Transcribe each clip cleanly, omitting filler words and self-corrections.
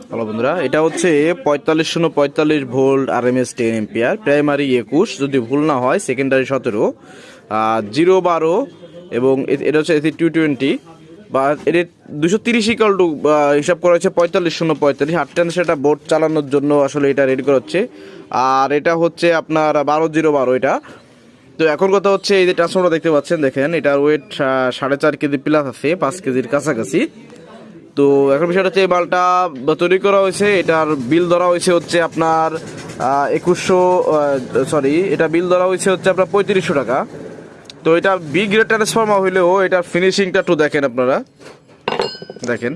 Hello বন্ধুরা, এটা হচ্ছে 4545 ভোল্ট RMS 10 এম্পিয়ার, প্রাইমারি 21, যদি ভুল না হয় সেকেন্ডারি 17, 012, এবং এটা হচ্ছে এসি 220 বা এটা 230 ইকাল টু হিসাব করা হচ্ছে 4545 8 সেটা বোর্ড চালানোর জন্য আসলে এটা রেডি করা হচ্ছে। আর এটা হচ্ছে আপনার 12012 এটা। তো এখন কথা হচ্ছে এই যে ট্রান্সফর্মার দেখতে পাচ্ছেন, দেখেন এটার ওয়েট 4.5 কেজি প্লাস আছে, 5 কেজির কাছাকাছি। তো এখন বিষয়টা হচ্ছে এই মালটা তৈরি করা হয়েছে, এটার বিল ধরা হয়েছে হচ্ছে আপনার 2100, এটা বিল ধরা হয়েছে হচ্ছে আপনার 3500 টাকা। তো এটা বি গ্রেড ট্রান্সফর্মার হইলেও এটার ফিনিশিংটা একটু দেখেন, আপনারা দেখেন।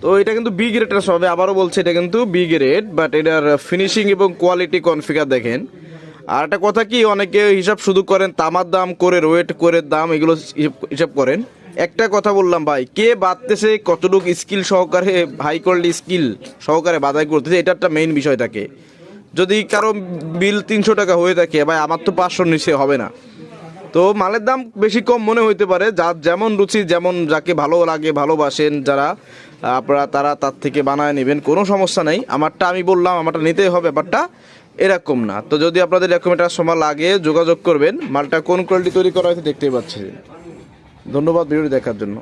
তো এটা কিন্তু বি গ্রেড ট্রান্সফর্মার, আবারও বলছে এটা কিন্তু বি গ্রেড, বাট এটার ফিনিশিং এবং কোয়ালিটি কনফিগার দেখেন। আর একটা কথা কি, অনেকে হিসাব শুধু করেন তামার দাম করে, ওয়েট করে দাম, এগুলো হিসাব করেন। একটা কথা বললাম ভাই, কে বাঁধতেছে, কতটুকু স্কিল সহকারে, হাই কোয়ালিটি স্কিল সহকারে বাধাই করতেছে, এটা একটা মেইন বিষয় থাকে। যদি কারো বিল 300 টাকা হয়ে থাকে ভাই, আমার তো 500 নিচে হবে না। তো মালের দাম বেশি কম মনে হইতে পারে, যার যেমন রুচি, যেমন যাকে ভালো লাগে, ভালোবাসেন যারা, আপনারা তারা তার থেকে বানায় নেবেন, কোনো সমস্যা নেই। আমারটা আমি বললাম, আমারটা নিতেই হবে, ব্যাপারটা এরকম না। তো যদি আপনাদের এরকম একটা সময় লাগে যোগাযোগ করবেন। মালটা কোন কোয়ালিটি তৈরি করা হয়েছে দেখতেই পাচ্ছেন। ধন্যবাদ ভিডিওটি দেখার জন্য।